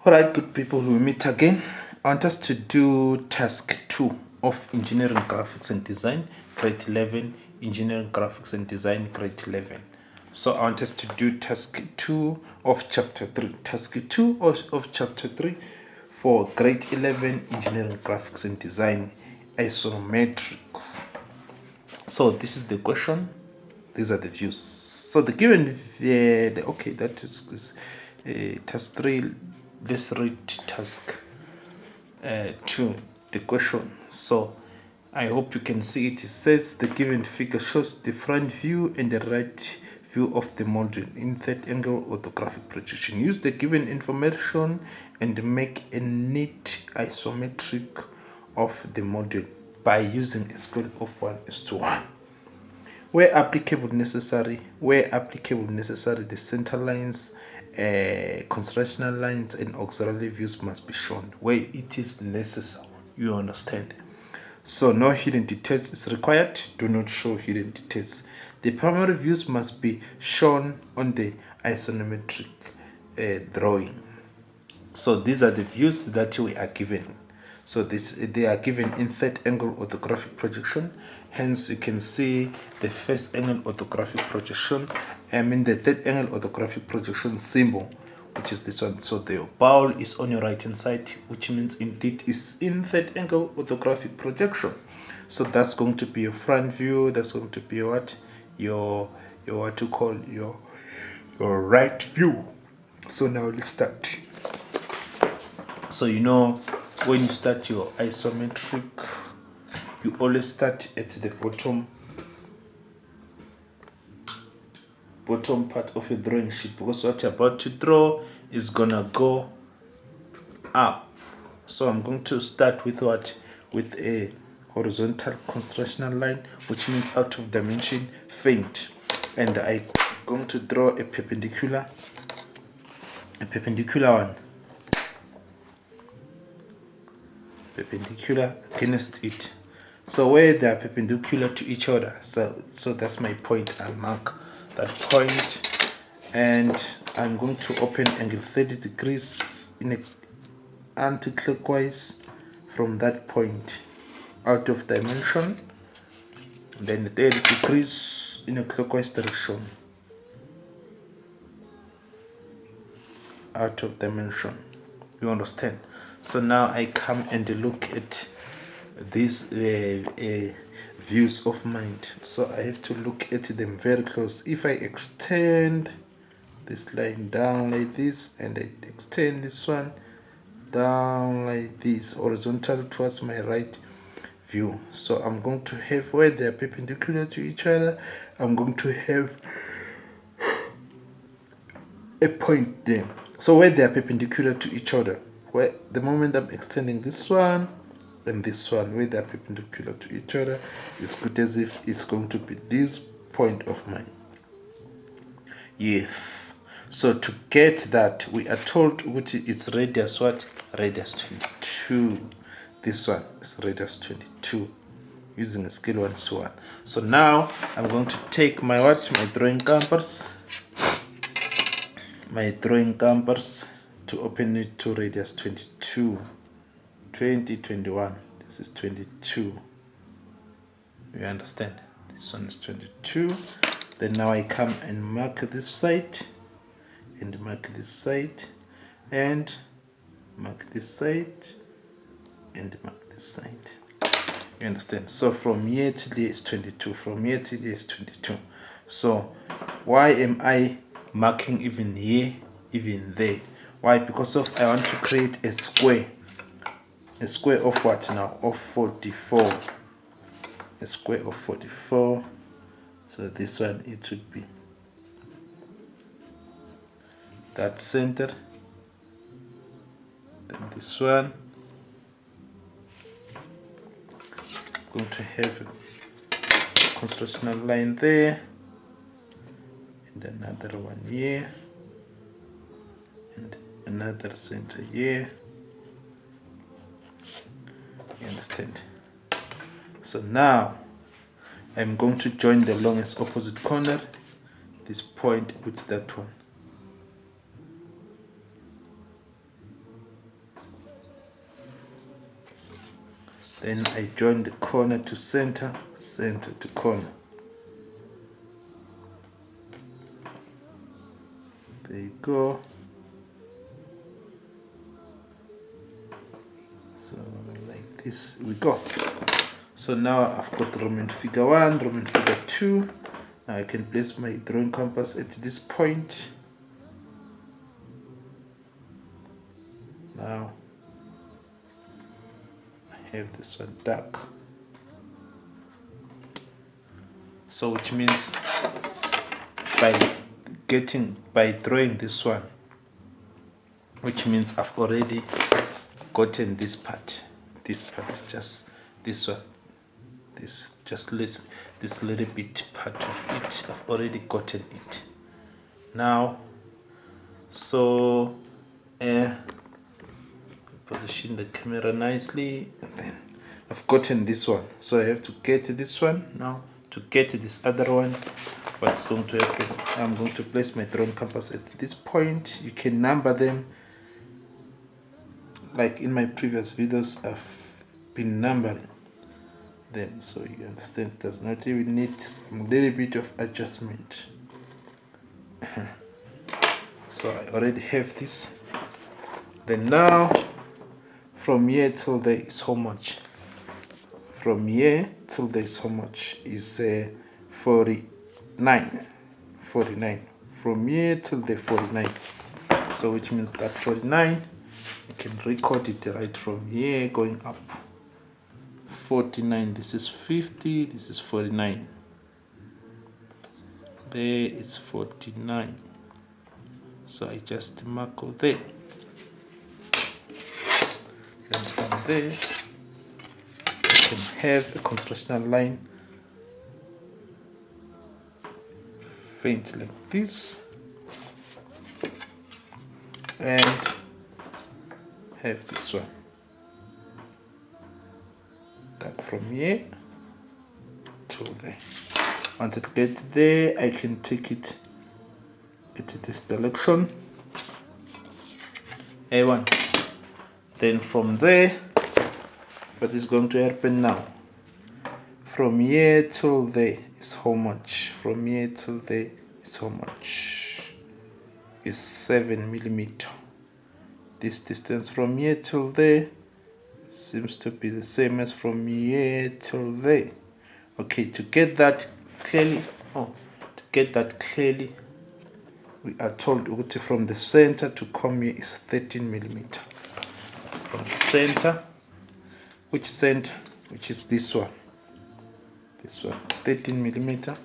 Alright, good people, we meet again. I want us to do task 2 of Engineering Graphics and Design, grade 11, Engineering Graphics and Design, grade 11. So I want us to do task 2 of chapter 3. Task 2 of chapter 3 for grade 11, Engineering Graphics and Design, Isometric. So this is the question. These are the views. So the given, okay, that is task 3. Let's read task 2, the question. So I hope you can see it. It says the given figure shows the front view and the right view of the module in third angle orthographic projection. Use the given information and make a neat isometric of the module by using a scale of 1:1. Where applicable necessary, the center lines, constructional lines and auxiliary views must be shown where it is necessary. You understand? So no hidden details is required. Do not show hidden details. The primary views must be shown on the isometric drawing. So these are the views that we are given. So they are given in third angle orthographic projection. Hence you can see the first angle orthographic projection, the third angle orthographic projection symbol, which is this one. So the bowl is on your right hand side, which means indeed is in third angle orthographic projection. So that's going to be your front view. That's going to be what your what you call your right view. So now let's start. So you know, when you start your isometric, you always start at the bottom part of your drawing sheet, because what you're about to draw is gonna go up. So I'm going to start with what? With a horizontal constructional line, which means out of dimension, faint, and I'm going to draw a perpendicular one, perpendicular against it. So where they are perpendicular to each other, so that's my point. I'll mark that point, and I'm going to open angle 30 degrees in a anti-clockwise from that point out of dimension, then 30 degrees in a clockwise direction out of dimension. You understand? So now I come and look at these views of mine. So I have to look at them very close. If I extend this line down like this, and I extend this one down like this, horizontal towards my right view, so I'm going to have, where they are perpendicular to each other, I'm going to have a point there. So where they are perpendicular to each other, where the moment I'm extending this one and this one, where they are perpendicular to each other, it's good as if it's going to be this point of mine. Yes. So to get that, we are told which is radius what? Radius 22. This one is radius 22 using a scale 1:1. So now I'm going to take my my drawing compass. My drawing compass to open it to radius 22. 21. This is 22. You understand? This one is 22. Then now I come and mark this side, and mark this side, and mark this side, and mark this side. You understand? So from here to there is 22. From here to there is 22. So why am I marking even here, even there? Why? Because of I want to create a square. A square of what now? Of 44. A square of 44. So this one, it should be that center. Then this one, going to have a constructional line there, and another one here, and another center here. You understand? So now I'm going to join the longest opposite corner, this point with that one. Then I join the corner to center, center to corner. There you go. So like this we go. So now I've got Roman figure 1, Roman figure 2. Now I can place my drawing compass at this point. Now I have this one dark. So which means by drawing this one, which means I've already gotten this part, just this one, this little bit part of it, I've already gotten it. Now, so position the camera nicely, and then I've gotten this one, so I have to get this one. Now to get this other one, what's going to happen, I'm going to place my drawing compass at this point. You can number them like in my previous videos. I've been numbering them, so you understand it does not even need some little bit of adjustment. So I already have this. Then now from here till there is how much? From here till there is how much? Is 49. From here till the 49. So which means that 49, you can record it right from here going up. 49, this is 50, this is 49. There is 49. So I just mark over there. And from there, you can have a constructional line faint like this, and have this one that from here to there. Once it gets there, I can take it into this direction, A1. Then from there, what is going to happen now? From here till there is how much? From here till there is how much? Is 7 millimeter. This distance from here till there seems to be the same as from here till there. Okay, to get that clearly, we are told from the center to come here is 13 millimeter. From the center, which center? Which is this one. This one, 13 millimeter.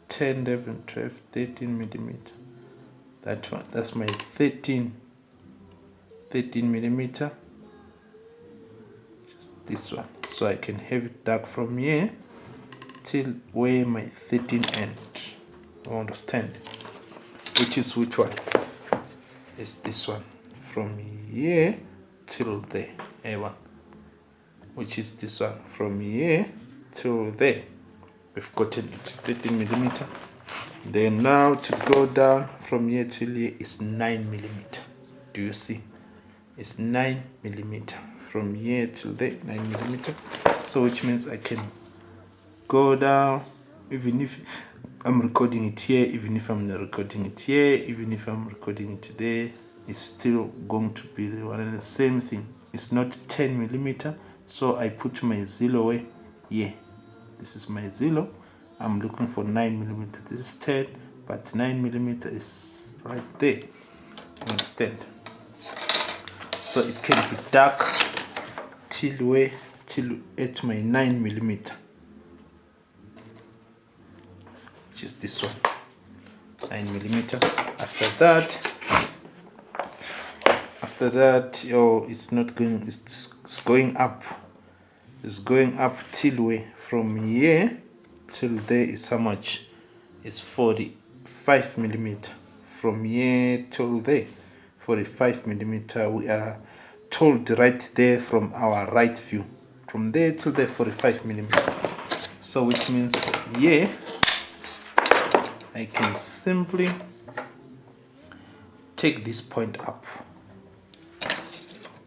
Ten, 11, 12, 13 millimeter. That one, that's my 13 millimeter. Just this one. So I can have it dark from here till where my 13 end. I understand. Which is which one? It's this one. From here till there. A1. Which is this one. From here till there. We've gotten it. 13 millimeter. Then now to go down from here till here is 9 millimeter. Do you see? It's 9 millimeter. From here till there, 9 millimeter. So which means I can go down, even if I'm recording it here, even if I'm not recording it here, even if I'm recording it there, it's still going to be the one and the same thing. It's not 10 millimeter. So I put my zero away here. This is my zero. I'm looking for 9 millimeter. This is 10, but 9 millimeter is right there. You understand? So it can be dark till at my 9 millimeter, which is this one, 9 millimeter. After that, it's not going. It's going up. It's going up till where? From here till there is how much? It's 45 millimeter. From here till there, 45 millimeter. We are told right there from our right view. From there till there, 45 millimeter. So which means here I can simply take this point up.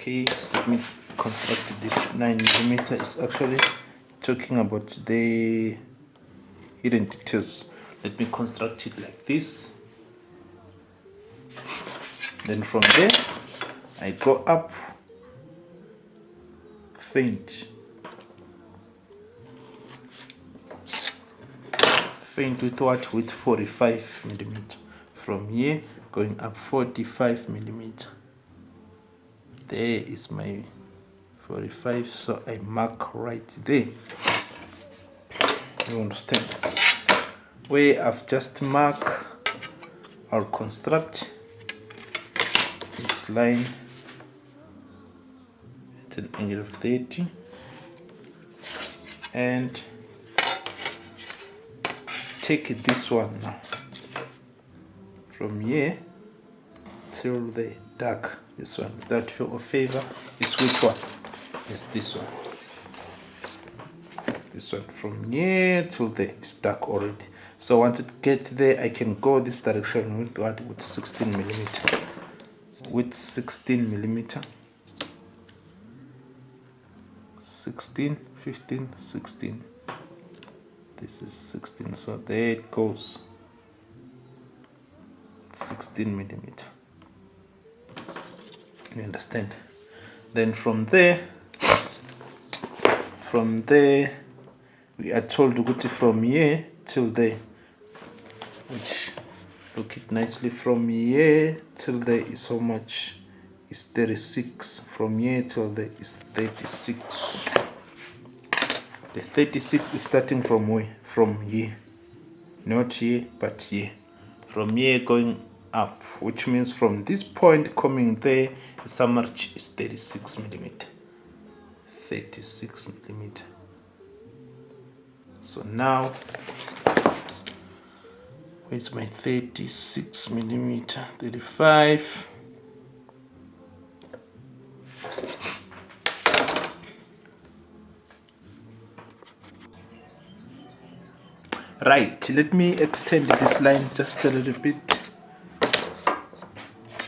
Okay, let me construct this 9 millimeter. It's actually talking about the hidden details. Let me construct it like this. Then from there I go up, faint with what? With 45 millimeter. From here going up 45 millimeter. There is my 45, so I mark right there. You understand? Where I've just marked, I'll construct this line at an angle of 30 and take this one now from here till the dark. This one without favor is which one? Is this one. This one from here till there is dark already. So once it gets there, I can go this direction with what? With 16 millimeter. With 16 millimeter. 16, 15, 16. This is 16, so there it goes. 16 millimeter. You understand? Then from there we are told to go to from here till there, which look it nicely. From here till there is how much? Is 36. From here till there is 36. The 36 is starting from where? From here, not here but here. From here going up, which means from this point coming there is how much? Is 36 millimeter. 36 millimeter. So now where's my 36 millimeter? 35. Right, let me extend this line just a little bit.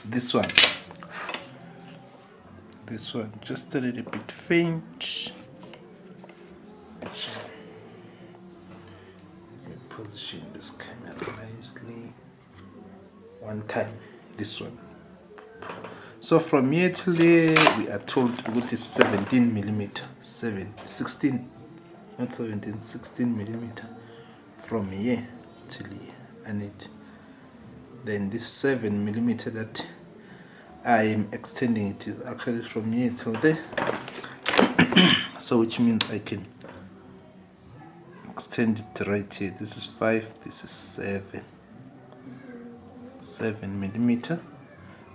This one just a little bit faint. This one. Let me position this camera nicely. One time, this one. So from here till there we are told what is 17 millimeter. 16 millimeter. From here till here, and then this 7 millimeter that I am extending it is actually from here till there. So which means I can extend it right here. This is 5, this is 7 millimeter.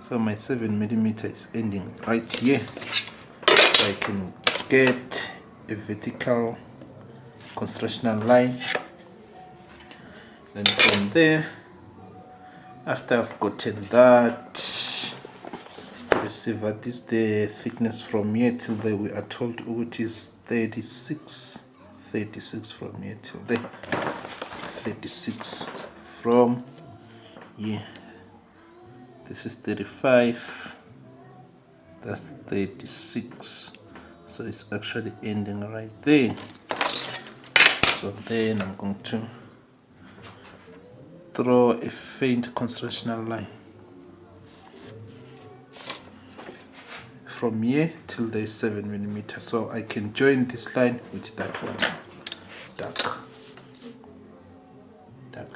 So my 7 millimeter is ending right here. So I can get a vertical constructional line. Then from there, after I've gotten that, let's see what is the thickness from here till there. We are told it is 36 from here till there. 36 from here. This is 35, that's 36, so it's actually ending right there. So then I'm going to draw a faint constructional line from here till there is 7 millimeter. So I can join this line with that one, dark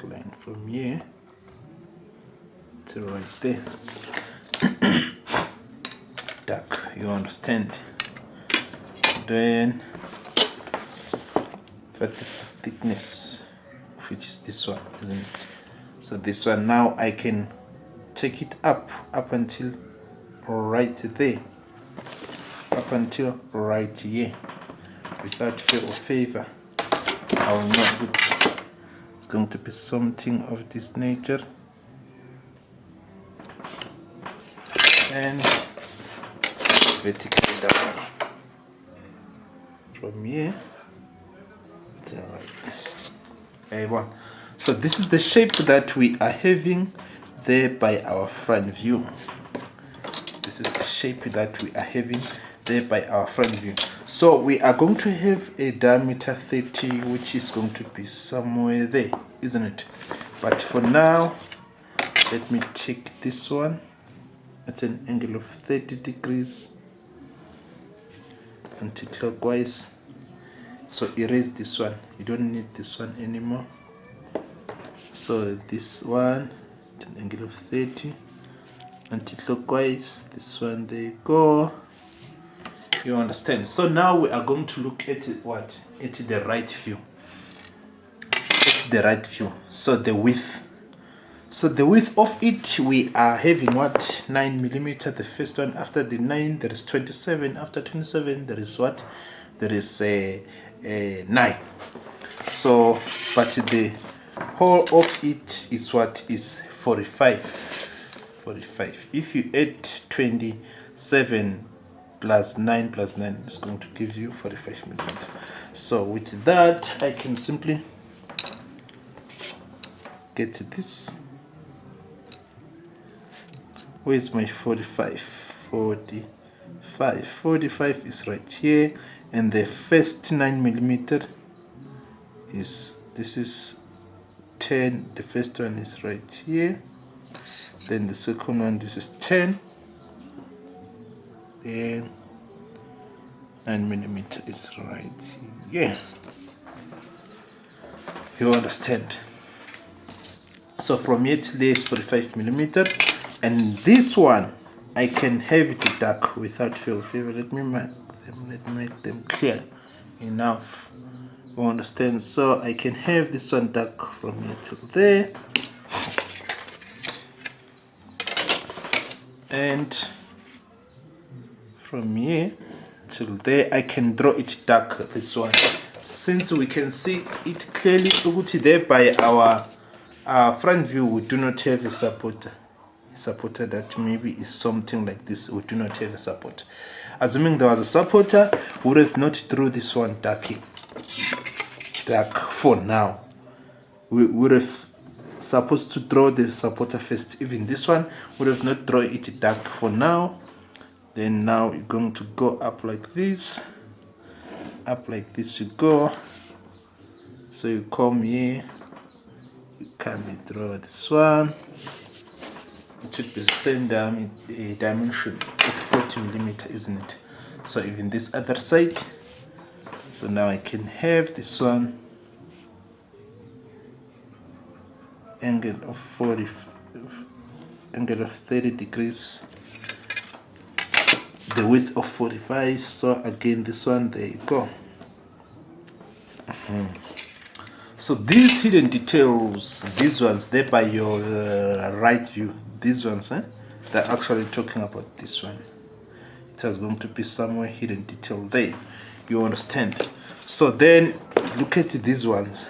line from here to right there. Dark, you understand? Then that is the thickness, which is this one, isn't it? So this one now I can take it up until right there, up until right here, without fear or favor. I will not do it. It's going to be something of this nature. And vertically down from here to right. So this is the shape that we are having there by our front view. This this is the shape that we are having there by our front view. So we are going to have a diameter 30, which is going to be somewhere there, isn't it? But for now, let me take this one at an angle of 30 degrees anti-clockwise. So erase this one, you don't need this one anymore. So this one at an angle of 30 anti-clockwise, this one, there you go. You understand? So now we are going to look at what? At the right view. It's the right view. So the width. So the width of it, we are having what? 9 millimeter. The first one. After the 9, there is 27. After 27, there is what? There is a 9. So, but the whole of it is what? Is 45. 45. If you add 27 plus 9 plus 9 is going to give you 45 millimeter. So with that, I can simply get this. Where's my 45? 45. 45 is right here, and the first 9 millimeter is, this is 10. The first one is right here. Then the second one, this is 10. And 9 millimeter is right here. You understand? So from here to there is 45 millimeter, and this one I can have it dark without field fever. Let me make them clear enough. You understand? So I can have this one dark from here to there, and from here till there I can draw it dark, this one, since we can see it clearly there by our front view. We do not have a supporter that maybe is something like this. We do not have a support. Assuming there was a supporter, we would have not drew this one dark for now. We would have supposed to draw the supporter first. Even this one would have not drawn it dark for now. Then now you're going to go up like this you go. So you come here, you can draw this one. It should be the same dimension of 40 millimeter, isn't it? So even this other side. So now I can have this one angle of 30 degrees, the width of 45. So again, this one, there you go. So these hidden details, these ones, they're by your right view. These ones, they're actually talking about this one. It has going to be somewhere hidden detail there. You understand? So then look at these ones.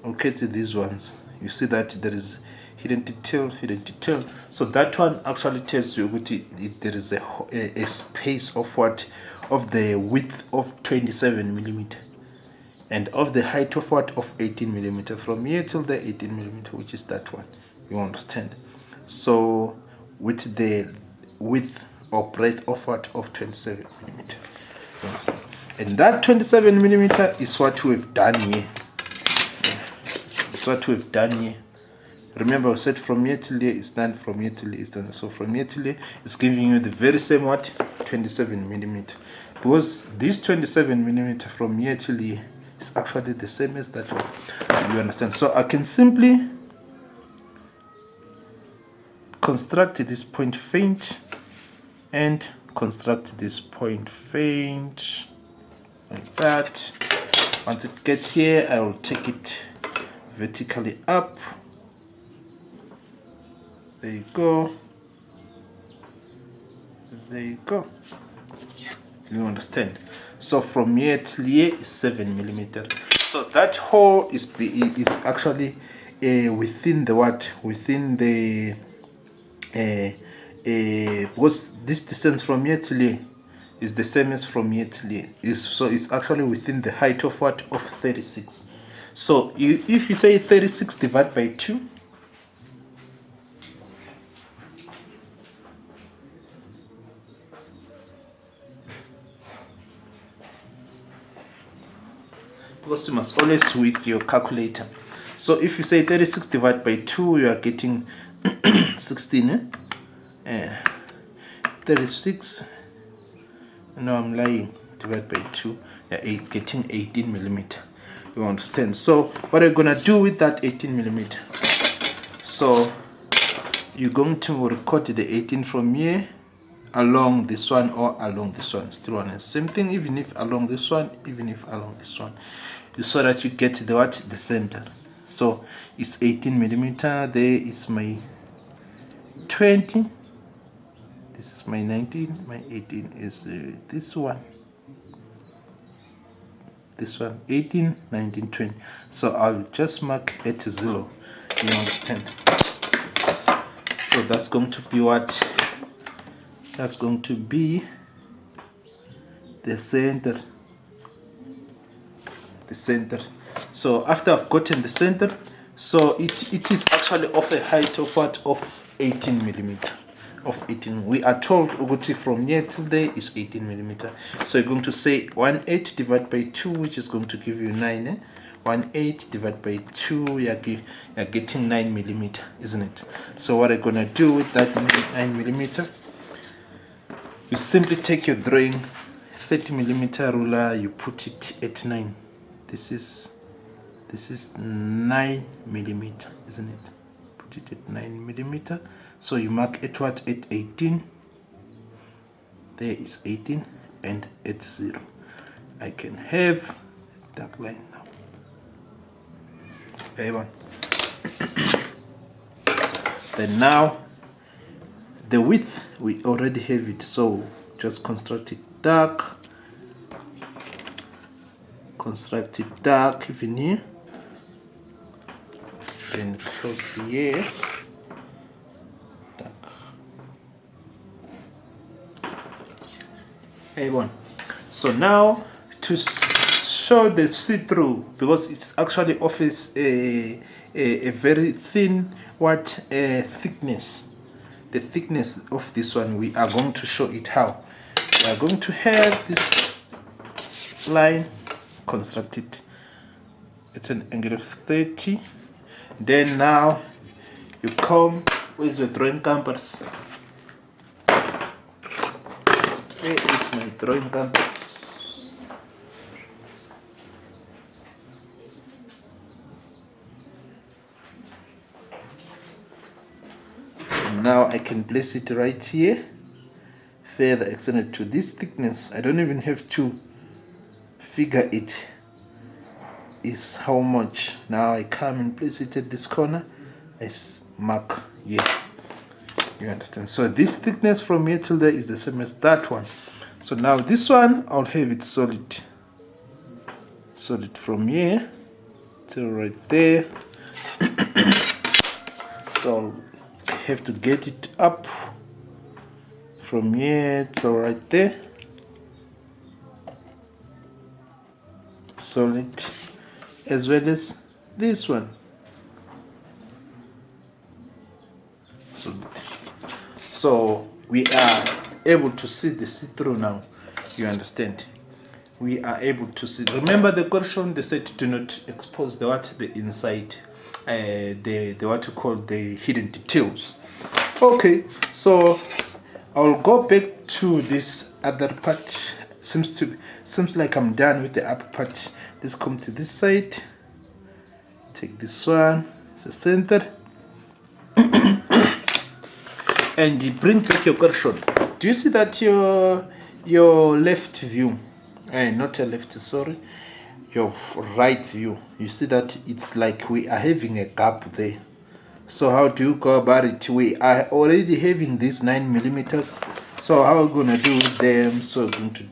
Look at these ones. You see that there is hidden detail. So that one actually tells you there is a space of what? Of the width of 27 millimeter. And of the height of what? Of 18 millimeter. From here till the 18 millimeter, which is that one. You understand? So with the width or breadth of what? Of 27 millimeter. You understand? And that 27 millimeter is what we've done here. It's what we've done here. Remember, I said from here till here is done, from here till here is done. So from here till here is giving you the very same what? 27 millimeter. Because this 27 millimeter from here till here is actually the same as that one. You understand? So I can simply construct this point faint and construct this point faint like that. Once it gets here, I will take it vertically up. There you go. There you go. You understand? So from here to here is 7 millimeter. So that hole is actually within the what? Within the because this distance from here to here is the same as from here to here. So it's actually within the height of what? Of 36. So if you say 36 divided by 2, because you must always with your calculator. So if you say 36 divided by 2, you are getting 16. 36. No, I'm lying. Divided by 2, you're getting 18 millimeter. You understand? So what are you gonna do with that 18 millimeter? So you're going to record the 18 from here along this one or along this one. Still on the same thing, even if along this one, even if along this one, so that you get the what, the center. So it's 18 millimeter. There is my 20. This is my 19. My 18 is this one. This one 18, 19, 20. So I'll just mark it to 0. You understand? So that's going to be what? That's going to be the center. The center. So after I've gotten the center, so it is actually of a height of what? Of 18 millimeter. Of 18. We are told from here till there is 18 millimeter. So you're going to say 1/8 divided by 2, which is going to give you 9. 1/8 divided by 2, you're getting 9 millimeter, isn't it? So what I'm gonna do with that 9 millimeter, you simply take your drawing 30 millimeter ruler, you put it at 9. This is 9 millimeter, isn't it? Put it at 9 millimeter. So you mark at what? At 18. There is 18 and at 0. I can have that line now. Everyone. Then now the width, we already have it, so just construct it dark. Construct it dark even here. Then close here. Dark. A1. So now to show the see-through, because it's actually offers a very thin thickness. The thickness of this one, we are going to show it how. We are going to have this line constructed at an angle of 30. Then now you come with your drawing compass. Where is my drawing compass? Now I can place it right here, further extended to this thickness. I don't even have to figure it is how much. Now I come and place it at this corner. I mark here. You understand? So this thickness from here till there is the same as that one. So now this one, I'll have it solid. Solid from here till right there. So I'll have to get it up from here till right there. Solid, as well as this one. Solid. So we are able to see the see-through now. You understand? We are able to see. Remember the question, they said do not expose the inside, the what you call the hidden details. Okay, so I'll go back to this other part. Seems like I'm done with the upper part. Let's come to this side. Take this one, it's the center. And you bring back your question. Do you see that your left view, not your left, sorry, your right view, you see that it's like we are having a gap there. So how do you go about it? We are already having these 9 millimeters. So how are we going to do with them? So we're going to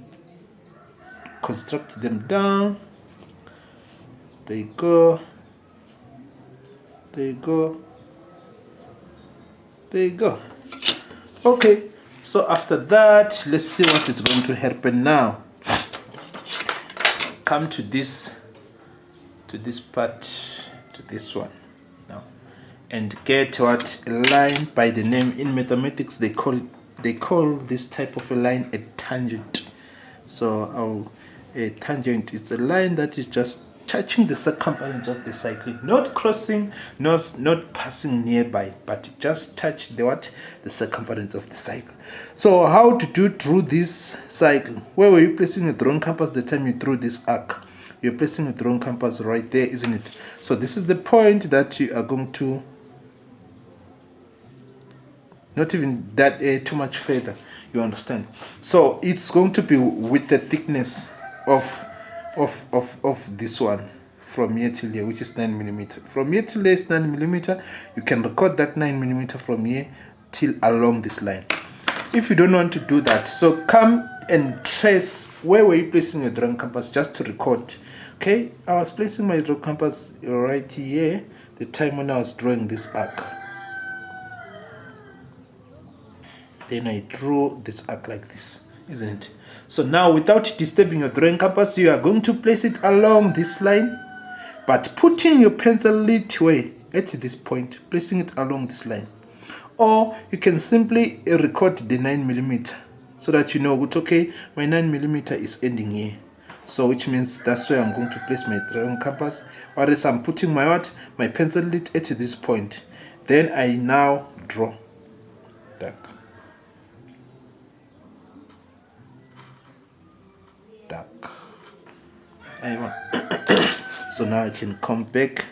construct them down. There you go. There you go. There you go. Okay, so after that, let's see what is going to happen now. Come to this part, to this one now, and get what a line by the name in mathematics they call this type of a line a tangent. So a tangent, it's a line that is just touching the circumference of the cycle, not crossing, not passing nearby, but just touch the circumference of the cycle. So how to do through this cycle? Where were you placing the drone compass the time you drew this arc? You're placing the drone compass right there, isn't it? So this is the point that you are going to, not even that too much further, you understand? So it's going to be with the thickness of this one from here till here, which is 9mm. From here till here is 9mm. You can record that 9mm from here till along this line. If you don't want to do that, so come and trace where were you placing your drone compass just to record. Okay, I was placing my drone compass right here the time when I was drawing this arc. Then I drew this arc like this, isn't it? So now, without disturbing your drawing compass, you are going to place it along this line, but putting your pencil lead way at this point, placing it along this line. Or you can simply record the 9mm so that you know, okay, my 9mm is ending here. So which means that's where I'm going to place my drawing compass. Or else I'm putting my my pencil lead at this point. Then I now draw. Dark. So now I can come back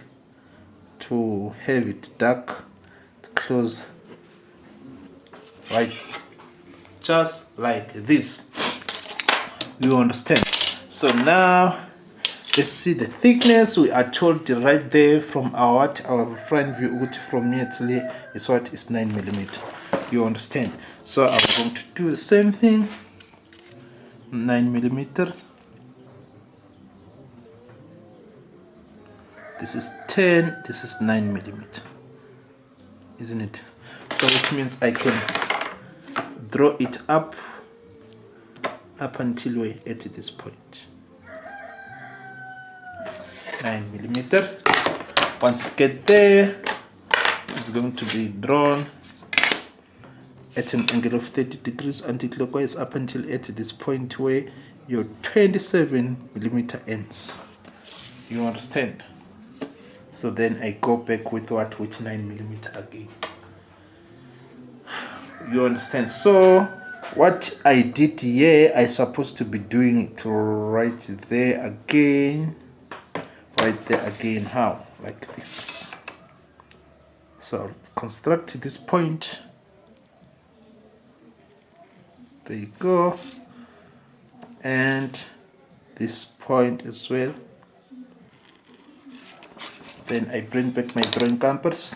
to have it dark, close, right, just like this. You understand? So now let's see the thickness. We are told right there from our front view, from here till here is 9mm. You understand? So I'm going to do the same thing. 9mm. This is 10. This is 9mm, isn't it? So which means I can draw it up until we're at this point. 9mm. Once you get there, it's going to be drawn at an angle of 30 degrees anti-clockwise up until at this point where your 27mm ends. You understand? So then I go back with 9mm again. You understand? So what I did here, I supposed to be doing it right there again. How? Like this. So construct this point. There you go. And this point as well. Then I bring back my drawing compass.